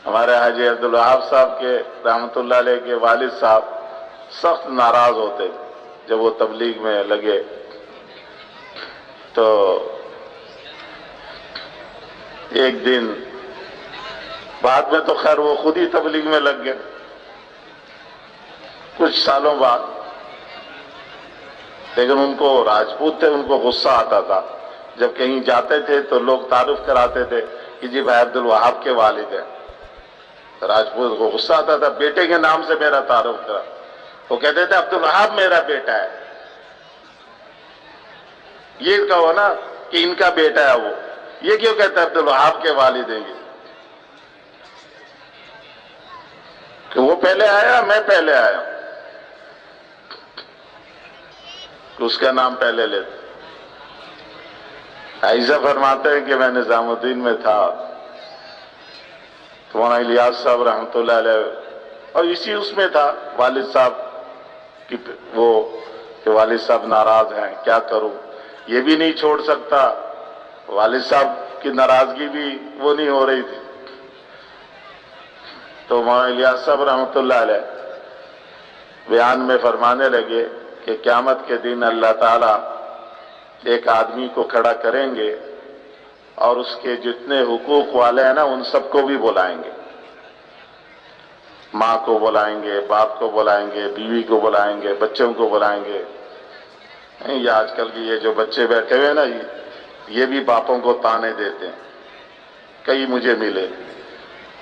ہمارے حاجی عبدالوہاب صاحب کے رحمۃ اللہ علیہ کے والد صاحب سخت ناراض ہوتے جب وہ تبلیغ میں لگے، تو ایک دن بعد میں تو خیر وہ خود ہی تبلیغ میں لگ گئے کچھ سالوں بعد، لیکن ان کو راجپوت تھے، ان کو غصہ آتا تھا جب کہیں جاتے تھے تو لوگ تعارف کراتے تھے کہ جی بھائی عبدالوہاب کے والد ہیں، راجپوت کو غصہ آتا تھا، بیٹے کے نام سے میرا تعارف کرا، وہ کہتے تھے عبدالوہاب میرا بیٹا ہے، یہ کہو نا کہ ان کا بیٹا ہے، وہ یہ کیوں کہتا ہے عبدالوہاب کے والد ہیں یہ؟ کہ وہ پہلے آیا میں پہلے آیا، کہ اس کا نام پہلے لیتے۔ ایسا فرماتے ہیں کہ میں نظام الدین میں تھا تو مولانا الیاس صاحب رحمۃ اللہ علیہ اور اسی اس میں تھا، والد صاحب کی وہ کہ والد صاحب ناراض ہیں، کیا کروں، یہ بھی نہیں چھوڑ سکتا، والد صاحب کی ناراضگی بھی وہ نہیں ہو رہی تھی، تو مولانا الیاس صاحب رحمۃ اللہ علیہ بیان میں فرمانے لگے کہ قیامت کے دن اللہ تعالیٰ ایک آدمی کو کھڑا کریں گے اور اس کے جتنے حقوق والے ہیں نا ان سب کو بھی بلائیں گے، ماں کو بلائیں گے، باپ کو بلائیں گے، بیوی کو بلائیں گے، بچوں کو بلائیں گے۔ یہ آج کل کی یہ جو بچے بیٹھے ہوئے نا یہ بھی باپوں کو تانے دیتے ہیں، کئی مجھے ملے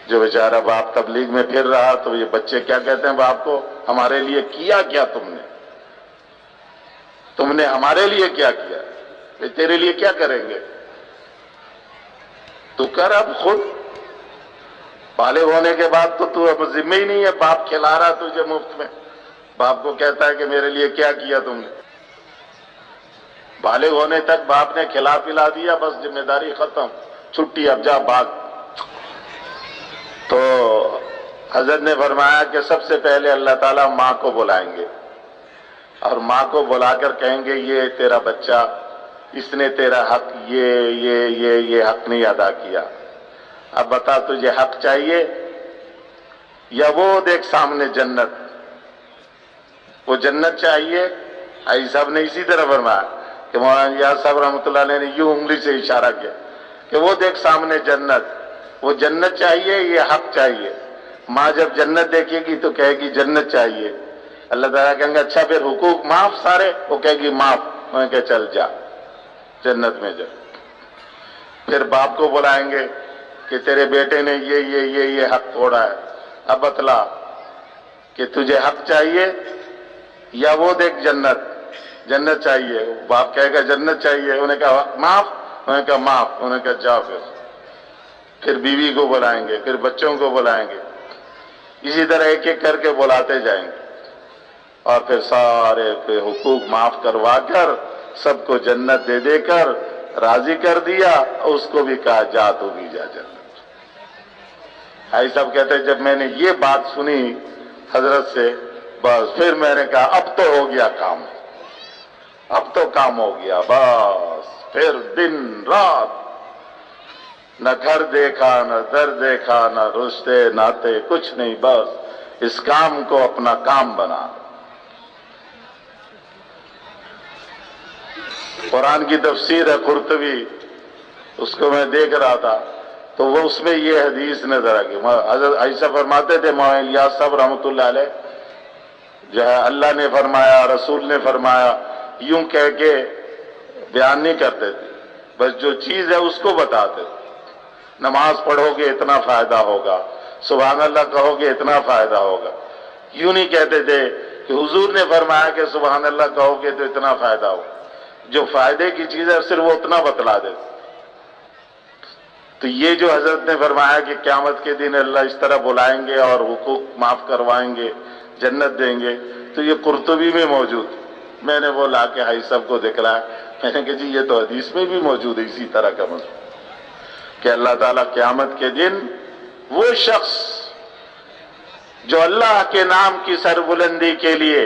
جو بیچارہ باپ تبلیغ میں پھر رہا تو یہ بچے کیا کہتے ہیں باپ کو، ہمارے لیے کیا کیا تم نے ہمارے لیے کیا کیا، تیرے لیے کیا کریں گے، تو کر اب خود، بالغ ہونے کے بعد تو اب ذمہ ہی نہیں ہے، باپ کھلا رہا تجھے مفت میں، باپ کو کہتا ہے کہ میرے لیے کیا کیا تم نے، بالغ ہونے تک باپ نے کھلا پلا دیا، بس ذمہ داری ختم، چھٹی اب جا بھاگ۔ تو حضرت نے فرمایا کہ سب سے پہلے اللہ تعالیٰ ماں کو بلائیں گے اور ماں کو بلا کر کہیں گے یہ تیرا بچہ، اس نے تیرا حق یہ حق نہیں ادا کیا، اب بتا تجھے حق چاہیے یا وہ دیکھ سامنے جنت، وہ جنت چاہیے؟ آئی صاحب نے اسی طرح فرمایا کہ مولانا الیاس صاحب رحمۃ اللہ علیہ نے یوں انگلی سے اشارہ کیا کہ وہ دیکھ سامنے جنت، وہ جنت چاہیے یہ حق چاہیے، ماں جب جنت دیکھے گی تو کہے گی جنت چاہیے، اللہ تعالیٰ کہیں گے اچھا پھر حقوق معاف سارے، وہ کہے گی معاف، میں کہ چل جا جنت میں جا۔ پھر باپ کو بلائیں گے کہ تیرے بیٹے نے یہ حق توڑا ہے، اب بتلا کہ تجھے حق چاہیے یا وہ دیکھ جنت چاہیے، باپ کہے گا جنت چاہیے، انہیں کہا حق معاف، انہیں کہا معاف، انہیں کہا جا پھر بیوی کو بلائیں گے، پھر بچوں کو بلائیں گے، اسی طرح ایک ایک کر کے بلاتے جائیں گے اور پھر سارے کے حقوق معاف کروا کر سب کو جنت دے دے کر راضی کر دیا، اور اس کو بھی کہا جا تو بھی جا جنت۔ بھائی صاحب کہتے ہیں جب میں نے یہ بات سنی حضرت سے، بس پھر میں نے کہا اب تو ہو گیا کام، اب تو کام ہو گیا، بس پھر دن رات نہ گھر دیکھا نہ در دیکھا نہ رشتے ناتے کچھ نہیں، بس اس کام کو اپنا کام بنا۔ قرآن کی تفسیر ہے قرطبی، اس کو میں دیکھ رہا تھا تو وہ اس میں یہ حدیث نظر آ گئی، حضرت عائشہ فرماتے تھے مولانا الیاس صاحب رحمۃ اللہ علیہ جو ہے اللہ نے فرمایا رسول نے فرمایا یوں کہہ کے بیان نہیں کرتے تھے، بس جو چیز ہے اس کو بتاتے تھے، نماز پڑھو گے اتنا فائدہ ہوگا، سبحان اللہ کہو گے اتنا فائدہ ہوگا، یوں نہیں کہتے تھے کہ حضور نے فرمایا کہ سبحان اللہ کہو گے تو اتنا فائدہ ہوگا، جو فائدے کی چیز ہے صرف وہ اتنا بتلا دیتے۔ تو یہ جو حضرت نے فرمایا کہ قیامت کے دن اللہ اس طرح بلائیں گے اور حقوق معاف کروائیں گے، جنت دیں گے، تو یہ قرطبی میں موجود، میں نے وہ لا کے حاجی صاحب کو دکھلایا، میں نے کہا جی یہ تو حدیث میں بھی موجود ہے اسی طرح کا مضمون کہ اللہ تعالیٰ قیامت کے دن وہ شخص جو اللہ کے نام کی سربلندی کے لیے،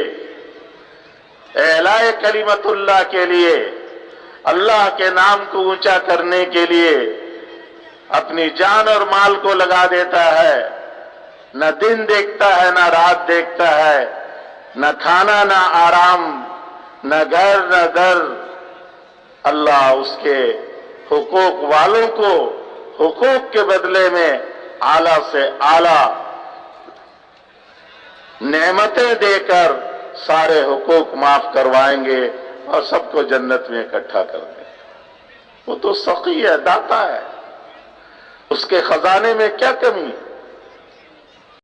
اعلاء کلمت اللہ کے لیے، اللہ کے نام کو اونچا کرنے کے لیے اپنی جان اور مال کو لگا دیتا ہے، نہ دن دیکھتا ہے نہ رات دیکھتا ہے، نہ کھانا نہ آرام، نہ گھر نہ در، اللہ اس کے حقوق والوں کو حقوق کے بدلے میں اعلیٰ سے اعلیٰ نعمتیں دے کر سارے حقوق معاف کروائیں گے اور سب کو جنت میں اکٹھا کر دیں گے۔ وہ تو سخی ہے، داتا ہے، اس کے خزانے میں کیا کمی ہے؟